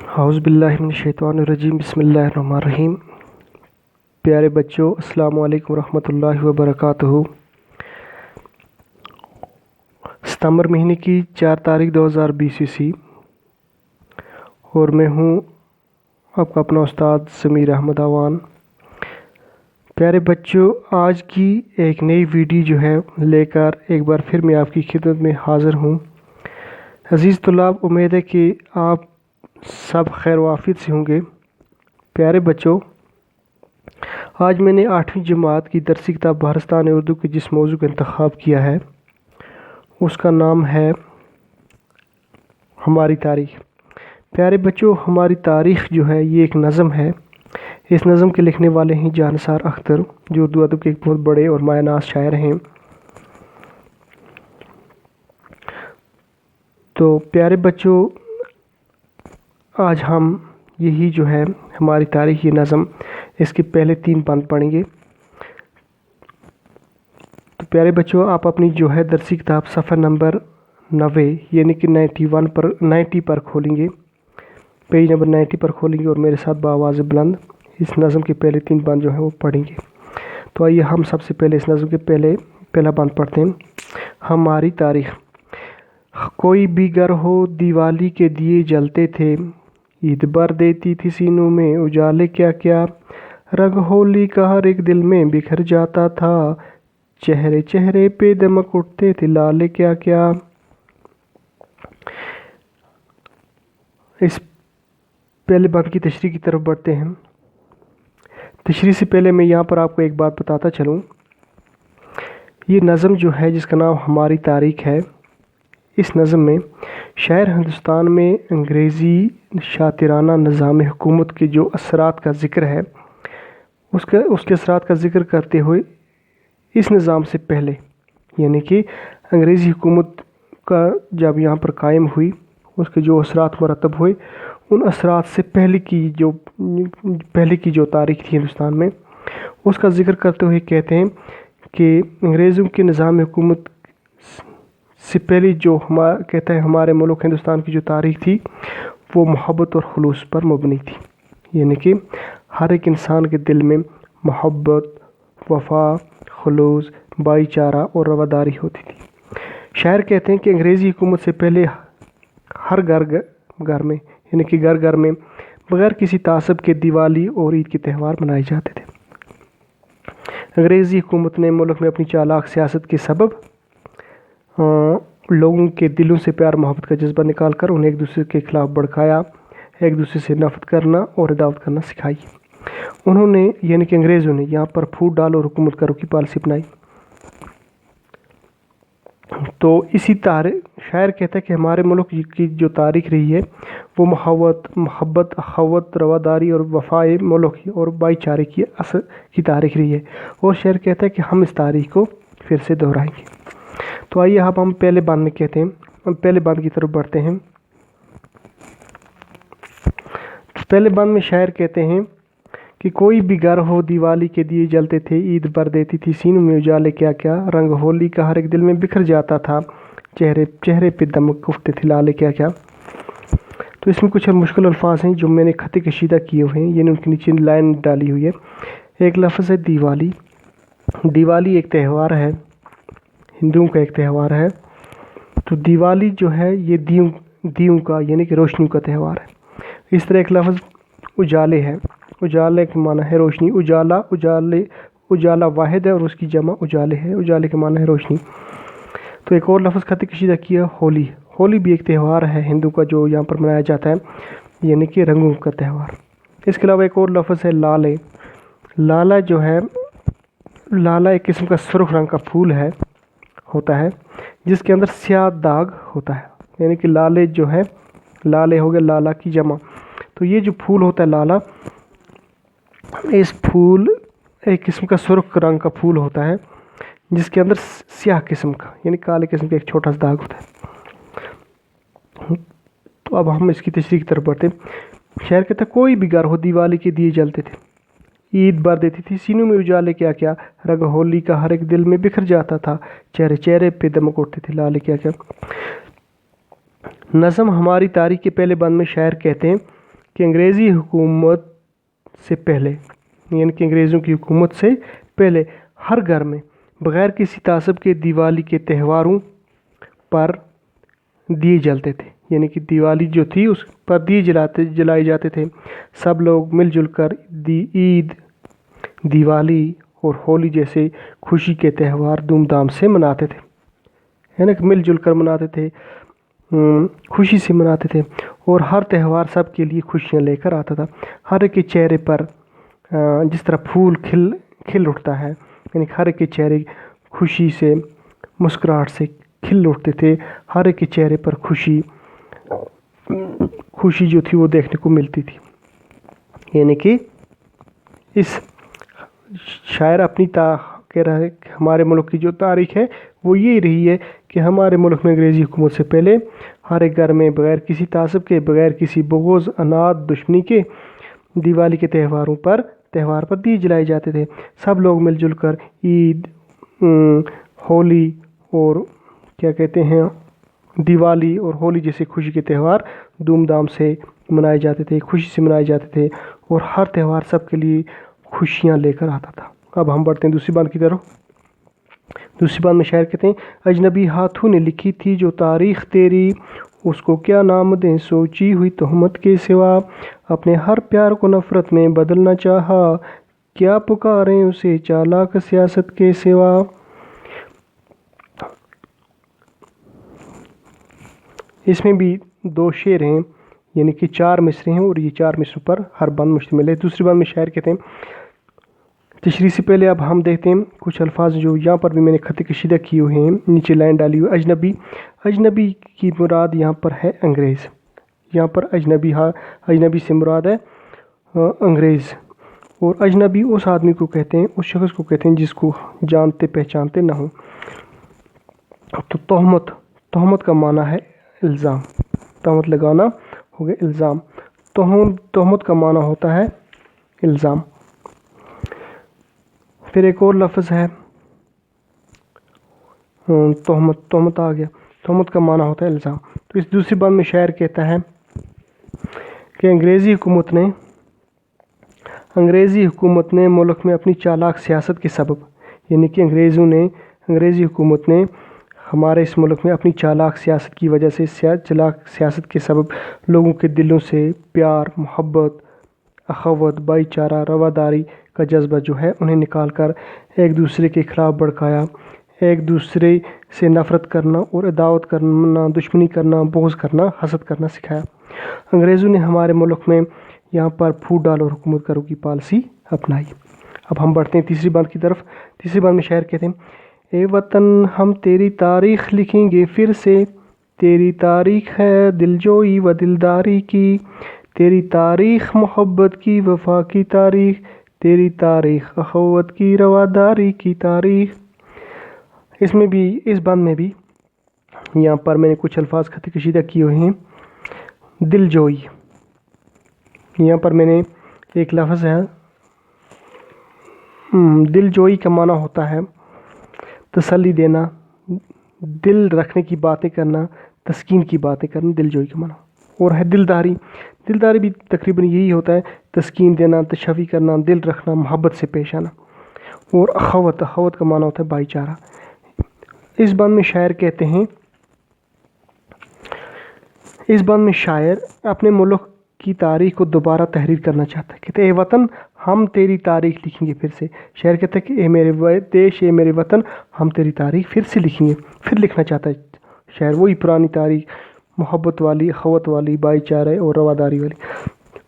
اعوذ باللہ من الشیطان الرجیم بسم اللہ الرحمن الرحیم۔ پیارے بچوں، السلام علیکم ورحمۃ اللہ وبرکاتہ۔ ستمبر مہینے کی 4 تاریخ 2020 اور میں ہوں آپ کا اپنا استاد سمیر احمد اعوان۔ پیارے بچوں، آج کی ایک نئی ویڈیو جو ہے لے کر ایک بار پھر میں آپ کی خدمت میں حاضر ہوں۔ عزیز طلاب، امید ہے کہ آپ سب خیر و عافیت سے ہوں گے۔ پیارے بچوں، آج میں نے 8ویں جماعت کی درسی کتاب بہارستان اردو کے جس موضوع کا انتخاب کیا ہے اس کا نام ہے ہماری تاریخ۔ پیارے بچوں، ہماری تاریخ جو ہے یہ ایک نظم ہے۔ اس نظم کے لکھنے والے ہیں جہاں نثار اختر، جو اردو ادب کے ایک بہت بڑے اور مایہ ناز شاعر ہیں۔ تو پیارے بچوں، آج ہم یہی جو ہے ہماری تاریخ، یہ نظم، اس کے پہلے 3 بند پڑھیں گے۔ تو پیارے بچوں، آپ اپنی جو ہے درسی کتاب صفحہ نمبر 90 یعنی کہ 90 پر کھولیں گے، پیج نمبر 90 پر کھولیں گے اور میرے ساتھ بآواز بلند اس نظم کے پہلے 3 بند جو ہیں وہ پڑھیں گے۔ تو آئیے ہم سب سے پہلے اس نظم کے پہلا بند پڑھتے ہیں۔ ہماری تاریخ۔ کوئی بھی گھر ہو دیوالی کے دیے جلتے تھے، عید بھر دیتی تھی سینوں میں اجالے کیا کیا، رنگ ہولی کا ہر ایک دل میں بکھر جاتا تھا، چہرے چہرے پہ دمک اٹھتے تھے لالے کیا کیا۔ اس پہلے بند کی تشریح کی طرف بڑھتے ہیں۔ تشریح سے پہلے میں یہاں پر آپ کو ایک بات بتاتا چلوں۔ یہ نظم جو ہے جس کا نام ہماری تاریخ ہے، اس نظم میں شاعر ہندوستان میں انگریزی شاطرانہ نظام حکومت کے جو اثرات کا ذکر ہے اس کے اثرات کا ذکر کرتے ہوئے اس نظام سے پہلے یعنی کہ انگریزی حکومت کا جب یہاں پر قائم ہوئی اس کے جو اثرات مرتب ہوئے ان اثرات سے پہلے کی جو تاریخ تھی ہندوستان میں اس کا ذکر کرتے ہوئے کہتے ہیں کہ انگریزوں کے نظام حکومت سے پہلے جو کہتا ہے ہمارے ملک ہندوستان کی جو تاریخ تھی وہ محبت اور خلوص پر مبنی تھی، یعنی کہ ہر ایک انسان کے دل میں محبت، وفا، خلوص، بھائی چارہ اور رواداری ہوتی تھی۔ شاعر کہتے ہیں کہ انگریزی حکومت سے پہلے ہر گھر میں یعنی کہ گھر میں بغیر کسی تعصب کے دیوالی اور عید کے تہوار منائے جاتے تھے۔ انگریزی حکومت نے ملک میں اپنی چالاک سیاست کے سبب لوگوں کے دلوں سے پیار محبت کا جذبہ نکال کر انہیں ایک دوسرے کے خلاف بھڑکایا، ایک دوسرے سے نفرت کرنا اور عداوت کرنا سکھائی۔ انہوں نے یعنی کہ انگریزوں نے یہاں پر پھوٹ ڈال اور حکومت کرو کی پالیسی اپنائی۔ تو اسی شاعر کہتا ہے کہ ہمارے ملک کی جو تاریخ رہی ہے وہ محبت، اخوت، رواداری اور وفائے ملک اور بھائی چارے کی تاریخ رہی ہے، اور شاعر کہتا ہے کہ ہم اس تاریخ کو پھر سے دہرائیں گے۔ تو آئیے اب ہم پہلے بند میں کہتے ہیں، ہم پہلے بند کی طرف بڑھتے ہیں۔ پہلے بند میں شاعر کہتے ہیں کہ کوئی بھی گھر ہو دیوالی کے دیے جلتے تھے، عید بھر دیتی تھی سینوں میں اجالے کیا کیا، رنگ ہولی کا ہر ایک دل میں بکھر جاتا تھا، چہرے پہ دمک اٹھتے تھے لالے کیا کیا۔ تو اس میں کچھ مشکل الفاظ ہیں جو میں نے خط کشیدہ کیے ہوئے ہیں، یعنی ان کے نیچے لائن ڈالی ہوئی ہے۔ ایک لفظ ہے دیوالی۔ دیوالی ایک تہوار ہے، ہندوؤں کا ایک تہوار ہے۔ تو دیوالی جو ہے یہ دیوں کا یعنی کہ روشنیوں کا تہوار ہے۔ اس طرح ایک لفظ اجالے ہے۔ اجالے کا معنی ہے روشنی۔ اجالا واحد ہے اور اس کی جمع اجالے ہے۔ اجالے کا معنی ہے روشنی۔ تو ایک اور لفظ خط کشیدہ کیا ہولی۔ ہولی بھی ایک تہوار ہے ہندو کا جو یہاں پر منایا جاتا ہے، یعنی کہ رنگوں کا تہوار۔ اس کے علاوہ ایک اور لفظ ہے لالے۔ لالا جو ہے، لالا ایک قسم کا سرخ رنگ کا پھول ہوتا ہے جس کے اندر سیاہ داغ ہوتا ہے، یعنی کہ لالے جو ہے، لالے ہو گئے لالا کی جمع۔ تو یہ جو پھول ہوتا ہے لالا، اس پھول ایک قسم کا سرخ رنگ کا پھول ہوتا ہے جس کے اندر سیاہ قسم کا یعنی کالے قسم کا ایک چھوٹا سا داغ ہوتا ہے۔ تو اب ہم اس کی تشریح کی طرف بڑھتے ہیں۔ شاعر کہتا ہے کوئی بھی گھر ہو دیوالی کے دیے جلتے تھے، عید بھر دیتی تھی سینوں میں اجالے کیا کیا، رنگ ہولی کا ہر ایک دل میں بکھر جاتا تھا، چہرے پہ دمک اٹھتے تھے لالے کیا کیا۔ نظم ہماری تاریخ کے پہلے بند میں شاعر کہتے ہیں कि अंग्रेज़ी हुकूमत से पहले, यानी कि अंग्रेज़ों की हुकूमत से पहले हर घर में बग़ैर किसी तासब के दिवाली के त्योहारों पर दिए जलते थे। यानी कि दिवाली जो थी उस पर दिए जलाए जाते थे। सब लोग मिलजुल कर ईद, दिवाली और होली जैसे खुशी के त्यौहार धूमधाम से मनाते थे, है ना, मिलजुल कर मनाते थे, खुशी से मनाते थे। और हर त्यौहार सब के लिए खुशियाँ लेकर आता था। हर एक के चेहरे पर जिस तरह फूल खिल उठता है, यानी हर एक के चेहरे खुशी से, मुस्कुराहट से खिल उठते थे। हर एक के चेहरे पर खुशी जो थी वो देखने को मिलती थी। यानी कि इस शायर अपनी कह रहा है कि हमारे मुल्क की जो तारीख है वो ये रही है कि हमारे मुल्क में अंग्रेज़ी हुकूमत से पहले हर एक घर में बग़ैर किसी तासब के, बग़ैर किसी बुग़्ज़, अनाद, दुश्मनी के दिवाली के त्यौहार पर दिए जलाए जाते थे। सब लोग मिलजुल कर ईद, होली और क्या कहते हैं, दिवाली और होली जैसे खुशी के त्यौहार धूमधाम से मनाए जाते थे, खुशी से मनाए जाते थे। और हर त्यौहार सब के लिए खुशियाँ लेकर आता था। अब हम बढ़ते हैं दूसरी बात की तरफ। दूसरी बात में शायर कहते हैं, अजनबी हाथों ने लिखी थी जो तारीख़ तेरी, उसको क्या नाम दें सोची हुई तोहमत के सिवा। अपने हर प्यार को नफ़रत में बदलना चाहा, क्या पुकारें उसे चालाक सियासत के सिवा। इसमें भी 2 शेर हैं, यानी कि 4 मिसरे हैं और ये 4 मिसरों पर हर बंद मुश्तमिल है। दूसरी बात में शायर कहते हैं, तशरीह से पहले अब हम देखते हैं कुछ अल्फाज जो यहाँ पर भी मैंने खत कशीदा किए हुए हैं, नीचे लाइन डाली हुई। अजनबी की मुराद यहाँ पर है अंग्रेज़। यहाँ पर अजनबी से मुराद है अंग्रेज़। और अजनबी उस आदमी को कहते हैं, उस शख्स को कहते हैं जिसको जानते पहचानते ना हो। तो तोहमत का माना है इल्ज़ाम। तोहमत लगाना हो गया इल्ज़ाम। तोहमत का माना होता है इल्ज़ाम। फिर एक और लफ्ज़ है तोहमत आ गया। तोहमत का माना होता है इल्ज़ाम। तो इस दूसरी बात में शायर कहता है कि अंग्रेज़ी हुकूमत ने मुल्क में अपनी चालाक सियासत के सबब, यानी कि अंग्रेज़ी हुकूमत ने हमारे इस मुल्क में अपनी चालाक सियासत की वजह से, चालाक सियासत के सबब लोगों के दिलों से प्यार, मोहब्बत, अख़वत, भाईचारा, रवादारी का जज्बा जो है उन्हें निकाल कर एक दूसरे के ख़िलाफ़ भड़काया, एक दूसरे से नफ़रत करना और अदावत करना, दुश्मनी करना, बुग़्ज़ करना, हसद करना सिखाया। अंग्रेज़ों ने हमारे मुल्क में यहाँ पर फूट डाल और हुकूमत करो की पॉलिसी अपनाई। अब हम बढ़ते हैं तीसरी बात की तरफ। तीसरी बात में शायर कहते हैं, ए वतन हम तेरी तारीख़ लिखेंगे फिर से, तेरी तारीख़ है दिलजोई व दिलदारी की, तेरी तारीख़ मोहब्बत की, वफ़ा की तारीख़, तेरी तारीख़ अख़वत की, रवादारी की तारीख़। इसमें भी, इस बात में भी यहाँ पर मैंने कुछ अल्फाज खत कशीदा किए हुए हैं। दिलजोई, यहाँ पर मैंने एक लफ्ज़ है, दिलजोई का माना होता है तसल्ली देना, दिल रखने की बातें करना, तस्कीन की बातें करना, दिलजोई का माना। और है दिलदारी भी तकरीबन यही होता है, तस्कीन देना, तशफ़ी करना, दिल रखना, मोहब्बत से पेश आना। और अख़वत का माना होता है भाईचारा। इस बात में शायर कहते हैं, इस बात में शायर अपने मुल्क की तारीख़ को दोबारा तहरीर करना चाहता है। कहते हैं, ए वतन हम तेरी तारीख़ लिखेंगे फिर से। शायर कहता है कि ए मेरे देश, ए मेरे वतन, हम तेरी तारीख़ फिर से लिखेंगे। फिर लिखना चाहता है शायर वही पुरानी तारीख़, मोहब्बत वाली, अख़वत वाली, भाईचारे और रवादारी वाली।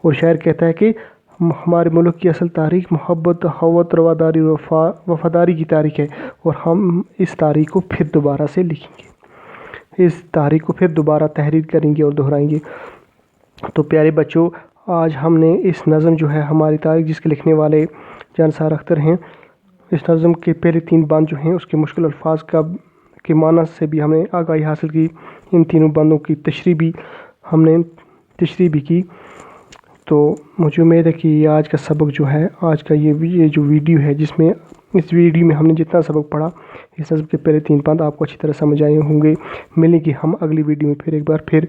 और शायर कहता है कि हमारे मुल्क की असल तारीख़ मोहब्बत, अख़वत, रवादारी, वफ़ादारी की तारीख़ है और हम इस तारीख़ को फिर दोबारा से लिखेंगे, इस तारीख़ को फिर दोबारा तहरीर करेंगे और दोहराएंगे। तो प्यारे बच्चों, आज हमने इस नज़म जो है हमारी तारीख़, जिसके लिखने वाले जानसार अख्तर हैं, इस नज़म के पहले 3 बंद जो हैं उसके मुश्किल अल्फाज के माना से भी हमने आगाही हासिल की। इन तीनों बंदों की तशरीह भी की। तो मुझे उम्मीद है कि आज का सबक जो है, आज का ये जो वीडियो है, जिसमें इस वीडियो में हमने जितना सबक पढ़ा, इस नज़म के पहले 3 बंद आपको अच्छी तरह समझ आए होंगे। मिलेंगे हम अगली वीडियो में फिर एक बार फिर।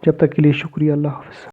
जब तक के लिए शुक्रिया, अल्लाह हाफ़िज़।